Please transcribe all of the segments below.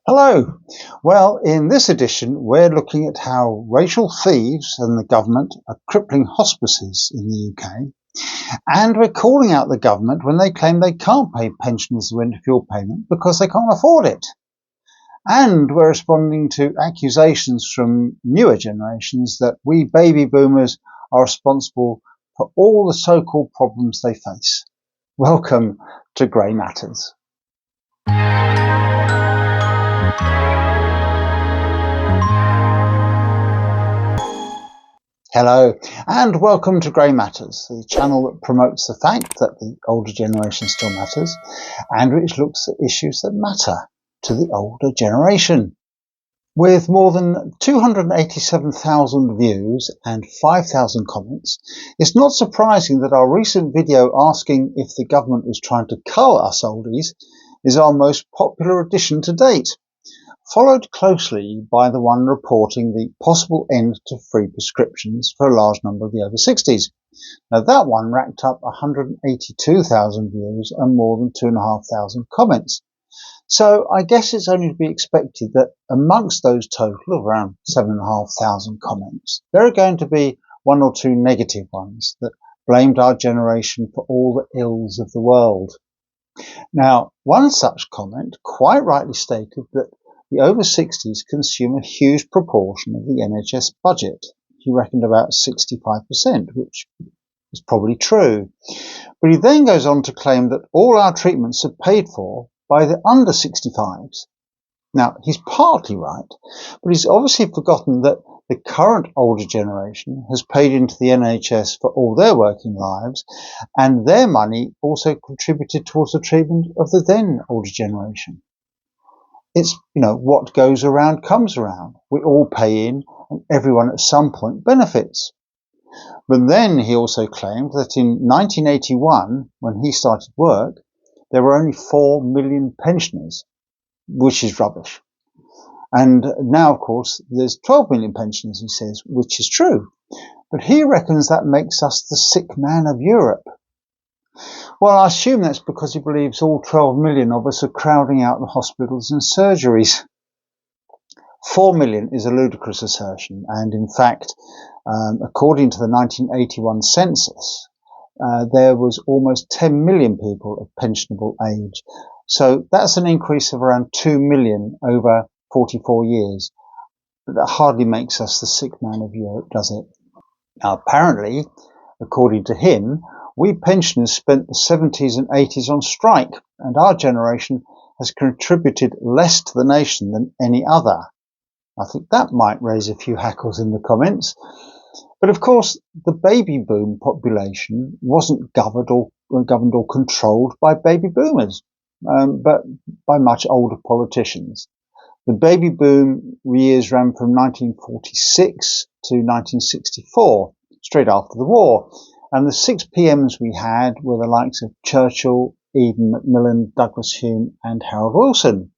Hello. Well, in this edition, we're looking at how Rachel Reeves and the government are crippling hospices in the UK. And we're calling out the government when they claim they can't pay pensioners the winter fuel payment because they can't afford it. And we're responding to accusations from newer generations that we baby boomers are responsible for all the so-called problems they face. Welcome to Grey Matters. Hello and welcome to Grey Matters, the channel that promotes the fact that the older generation still matters and which looks at issues that matter to the older generation. With more than 287,000 views and 5,000 comments, it's not surprising that our recent video asking if the government was trying to cull us oldies is our most popular addition to date, followed closely by the one reporting the possible end to free prescriptions for a large number of the over 60s. Now that one racked up 182,000 views and more than 2,500 comments. So I guess it's only to be expected that amongst those total of around 7,500 comments, there are going to be one or two negative ones that blamed our generation for all the ills of the world. Now, one such comment quite rightly stated that the over 60s consume a huge proportion of the NHS budget. He reckoned about 65%, which is probably true. But he then goes on to claim that all our treatments are paid for by the under 65s. Now, he's partly right, but he's obviously forgotten that the current older generation has paid into the NHS for all their working lives, and their money also contributed towards the treatment of the then older generation. It's, what goes around comes around. We all pay in and everyone at some point benefits. But then he also claimed that in 1981, when he started work, there were only 4 million pensioners, which is rubbish. And now, of course, there's 12 million pensioners, he says, which is true. But he reckons that makes us the sick man of Europe. Well, I assume that's because he believes all 12 million of us are crowding out the hospitals and surgeries. 4 million is a ludicrous assertion, and in fact, according to the 1981 census, there was almost 10 million people of pensionable age. So that's an increase of around 2 million over 44 years. But that hardly makes us the sick man of Europe, does it? Now, apparently, according to him, we pensioners spent the 70s and 80s on strike, and our generation has contributed less to the nation than any other. I think that might raise a few hackles in the comments. But of course, the baby boom population wasn't governed or controlled by baby boomers, but by much older politicians. The baby boom years ran from 1946 to 1964, straight after the war. And the 6 PMs we had were the likes of Churchill, Eden Macmillan, Douglas Hume and Harold Wilson,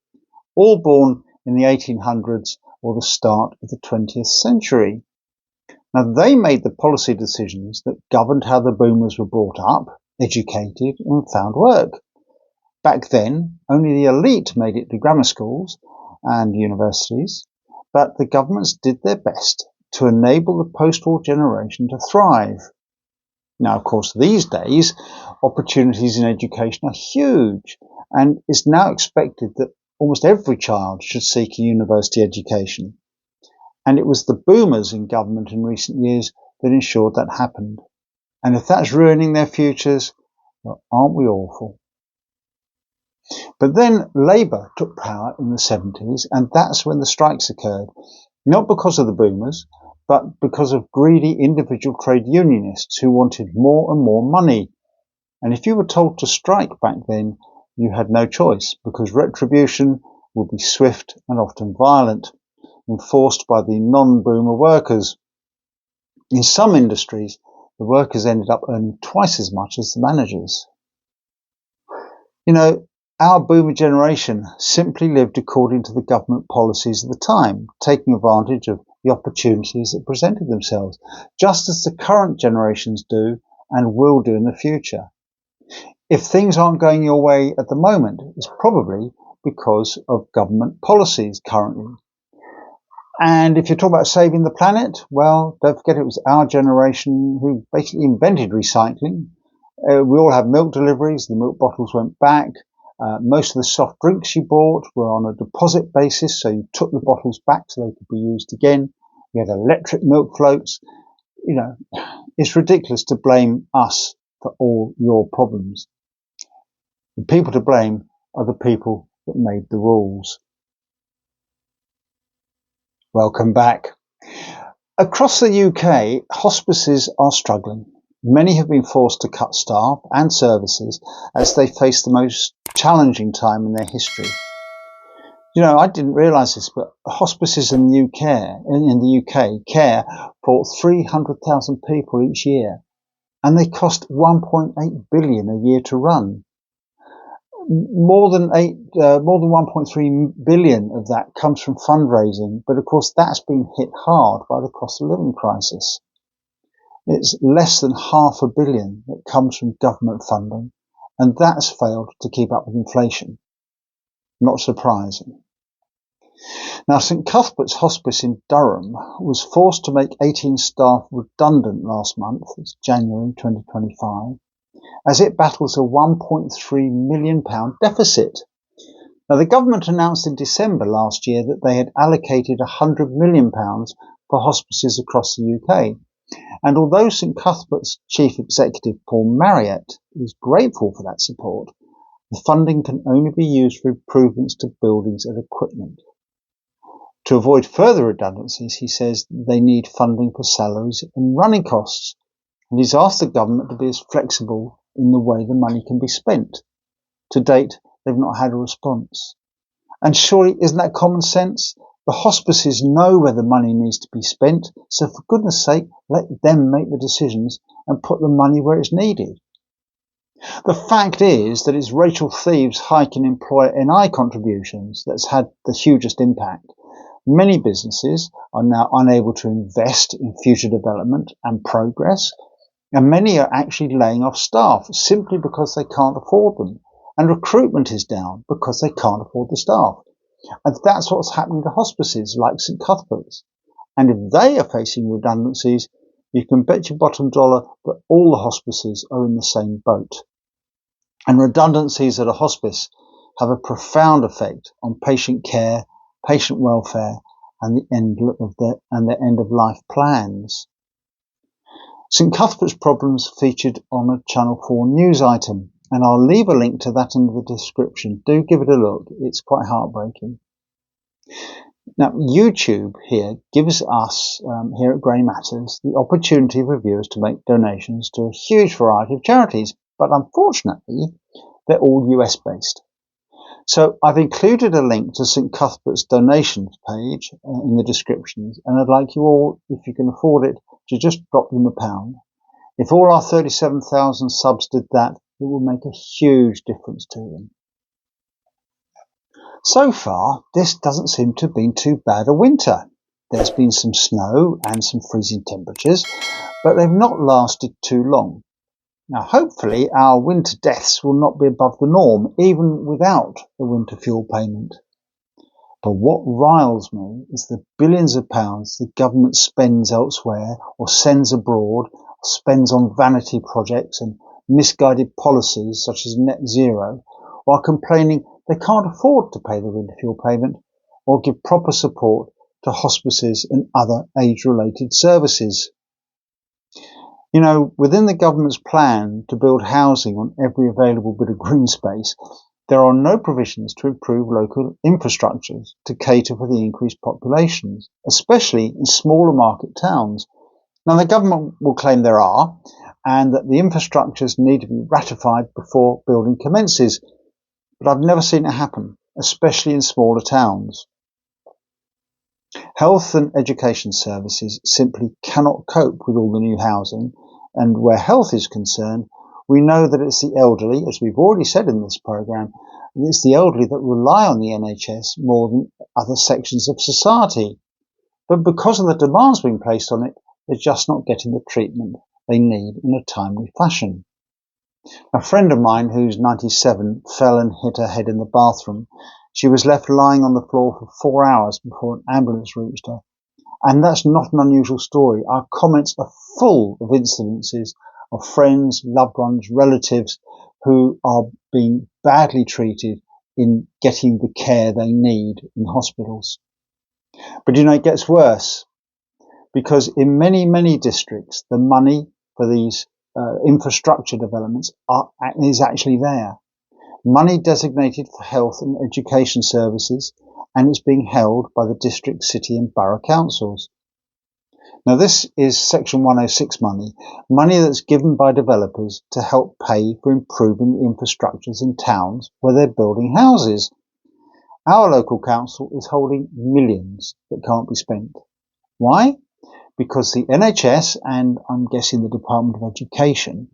all born in the 1800s or the start of the 20th century. Now, they made the policy decisions that governed how the boomers were brought up, educated and found work. Back then, only the elite made it to grammar schools and universities, but the governments did their best to enable the post-war generation to thrive. Now, of course, these days, opportunities in education are huge, and it's now expected that almost every child should seek a university education. And it was the boomers in government in recent years that ensured that happened. And if that's ruining their futures, well, aren't we awful? But then Labour took power in the 70s, and that's when the strikes occurred. Not because of the boomers, but because of greedy individual trade unionists who wanted more and more money. And if you were told to strike back then, you had no choice, because retribution would be swift and often violent, enforced by the non-boomer workers. In some industries, the workers ended up earning twice as much as the managers. Our boomer generation simply lived according to the government policies of the time, taking advantage of the opportunities that presented themselves, just as the current generations do and will do in the future. If things aren't going your way at the moment, it's probably because of government policies currently. And if you're talking about saving the planet, well, don't forget it was our generation who basically invented recycling. We all have milk deliveries. The milk bottles went back. Most of the soft drinks you bought were on a deposit basis, so you took the bottles back so they could be used again. We had electric milk floats. You know, it's ridiculous to blame us for all your problems. The people to blame are the people that made the rules. Welcome back. Across the UK, hospices are struggling. Many have been forced to cut staff and services as they face the most challenging time in their history. You know, I didn't realise this, but hospices in the UK care for 300,000 people each year, and they cost 1.8 billion a year to run. More than 1.3 billion of that comes from fundraising, but of course that's been hit hard by the cost of living crisis. It's less than $500 million that comes from government funding, and that's failed to keep up with inflation. Not surprising. Now, St Cuthbert's Hospice in Durham was forced to make 18 staff redundant last month, it's January 2025, as it battles a £1.3 million deficit. Now, the government announced in December last year that they had allocated £100 million for hospices across the UK. And although St Cuthbert's Chief Executive Paul Marriott is grateful for that support, the funding can only be used for improvements to buildings and equipment. To avoid further redundancies, he says they need funding for salaries and running costs, and he's asked the government to be as flexible in the way the money can be spent. To date, they've not had a response. And surely, isn't that common sense? The hospices know where the money needs to be spent, so for goodness sake, let them make the decisions and put the money where it's needed. The fact is that it's Rachel Reeves' hike in employer NI contributions that's had the hugest impact. Many businesses are now unable to invest in future development and progress, and many are actually laying off staff simply because they can't afford them. And recruitment is down because they can't afford the staff. And that's what's happening to hospices like St Cuthbert's. And if they are facing redundancies, you can bet your bottom dollar that all the hospices are in the same boat. And redundancies at a hospice have a profound effect on patient care, patient welfare, and the end of life plans. St Cuthbert's problems featured on a Channel 4 news item, and I'll leave a link to that in the description. Do give it a look. It's quite heartbreaking. Now, YouTube here gives us, here at Grey Matters, the opportunity for viewers to make donations to a huge variety of charities, but unfortunately, they're all US-based. So I've included a link to St Cuthbert's donations page in the descriptions, and I'd like you all, if you can afford it, to just drop them £1. If all our 37,000 subs did that, it will make a huge difference to them. So far, this doesn't seem to have been too bad a winter. There's been some snow and some freezing temperatures, but they've not lasted too long. Now, hopefully, our winter deaths will not be above the norm, even without the winter fuel payment. But what riles me is the billions of pounds the government spends elsewhere or sends abroad, or spends on vanity projects and misguided policies such as net zero, while complaining they can't afford to pay the winter fuel payment or give proper support to hospices and other age-related services. You know, within the government's plan to build housing on every available bit of green space, there are no provisions to improve local infrastructures to cater for the increased populations, especially in smaller market towns. Now, the government will claim there are, and that the infrastructures need to be ratified before building commences, but I've never seen it happen, especially in smaller towns. Health and education services simply cannot cope with all the new housing, and where health is concerned, we know that it's the elderly, as we've already said in this programme, it's the elderly that rely on the NHS more than other sections of society. But because of the demands being placed on it, they're just not getting the treatment they need in a timely fashion. A friend of mine who's 97 fell and hit her head in the bathroom. She was left lying on the floor for 4 hours before an ambulance reached her. And that's not an unusual story. Our comments are full of incidences of friends, loved ones, relatives who are being badly treated in getting the care they need in hospitals. But it gets worse, because in many, many districts, the money for these infrastructure developments is actually there. Money designated for health and education services, and it's being held by the district, city and borough councils. Now this is Section 106 money that's given by developers to help pay for improving the infrastructures in towns where they're building houses. Our local council is holding millions that can't be spent. Why? Because the NHS and I'm guessing the Department of Education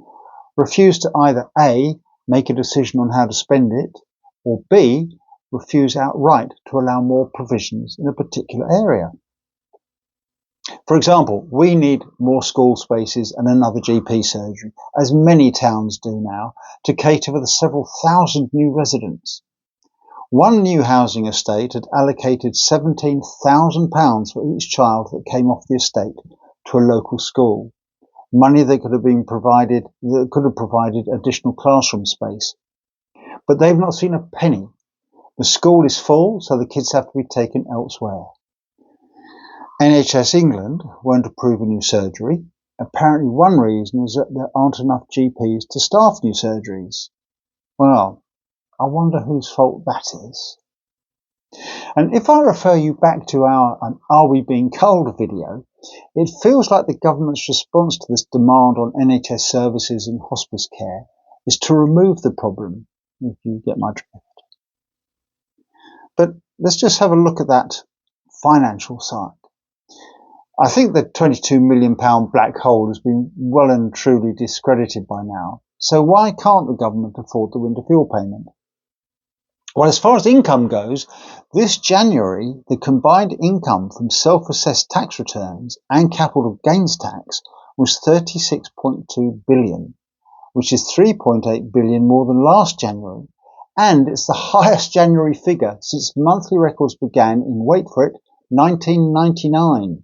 refuse to either A, make a decision on how to spend it, or B, refuse outright to allow more provisions in a particular area. For example, we need more school spaces and another GP surgery, as many towns do now, to cater for the several thousand new residents. One new housing estate had allocated £17,000 for each child that came off the estate to a local school. Money that could have provided additional classroom space. But they've not seen a penny. The school is full, so the kids have to be taken elsewhere. NHS England won't approve a new surgery. Apparently one reason is that there aren't enough GPs to staff new surgeries. Well, I wonder whose fault that is. And if I refer you back to our Are We Being Culled video, it feels like the government's response to this demand on NHS services and hospice care is to remove the problem, if you get my drift. But let's just have a look at that financial side. I think the £22 million black hole has been well and truly discredited by now. So why can't the government afford the winter fuel payment? Well, as far as income goes, this January, the combined income from self-assessed tax returns and capital gains tax was £36.2 billion, which is £3.8 billion more than last January. And it's the highest January figure since monthly records began in, wait for it, 1999.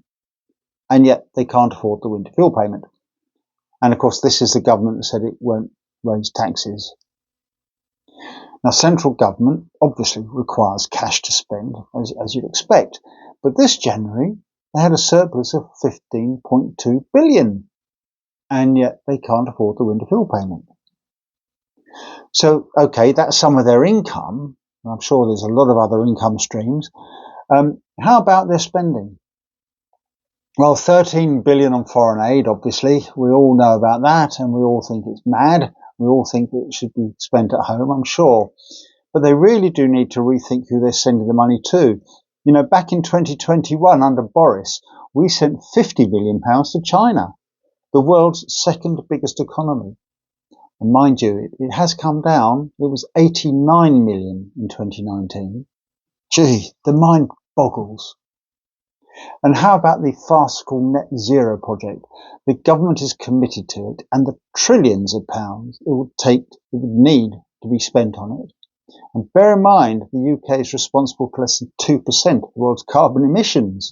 And yet they can't afford the winter fuel payment. And of course, this is the government that said it won't raise taxes. Now, central government obviously requires cash to spend, as you'd expect. But this January, they had a surplus of £15.2 billion. And yet they can't afford the winter fuel payment. So, okay, that's some of their income. I'm sure there's a lot of other income streams. How about their spending? Well, 13 billion on foreign aid, obviously. We all know about that, and we all think it's mad. We all think it should be spent at home, I'm sure. But they really do need to rethink who they're sending the money to. Back in 2021, under Boris, we sent £50 billion to China, the world's second biggest economy. And mind you, it has come down. It was 89 million in 2019. Gee, the mind boggles. And how about the farcical net zero project? The government is committed to it, and the trillions of pounds it would need to be spent on it. And bear in mind, the UK is responsible for less than 2% of the world's carbon emissions,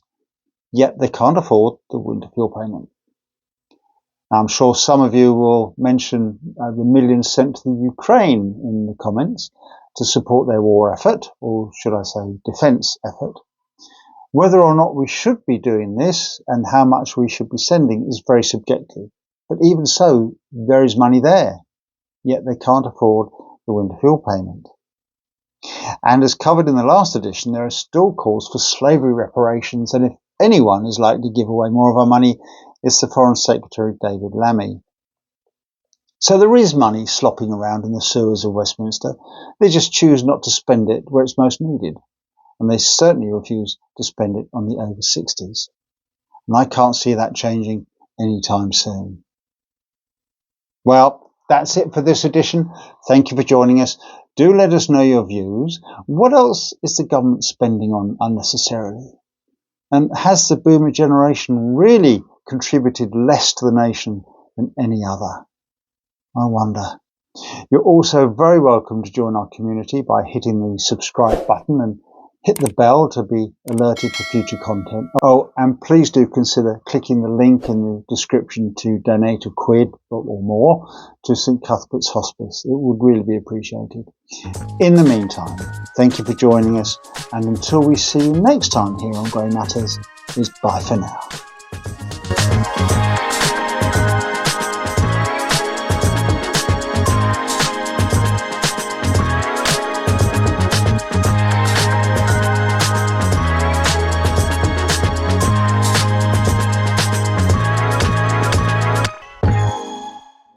yet they can't afford the winter fuel payment. Now, I'm sure some of you will mention the millions sent to the Ukraine in the comments to support their war effort, or should I say defence effort. Whether or not we should be doing this and how much we should be sending is very subjective. But even so, there is money there, yet they can't afford the winter fuel payment. And as covered in the last edition, there are still calls for slavery reparations, and if anyone is likely to give away more of our money, it's the Foreign Secretary David Lammy. So there is money slopping around in the sewers of Westminster. They just choose not to spend it where it's most needed. And they certainly refuse to spend it on the over 60s. And I can't see that changing anytime soon. Well, that's it for this edition. Thank you for joining us. Do let us know your views. What else is the government spending on unnecessarily? And has the boomer generation really contributed less to the nation than any other? I wonder. You're also very welcome to join our community by hitting the subscribe button and hit the bell to be alerted for future content. Oh, and please do consider clicking the link in the description to donate £1 or more to St Cuthbert's Hospice. It would really be appreciated. In the meantime, thank you for joining us, and until we see you next time here on Grey Matters, is bye for now.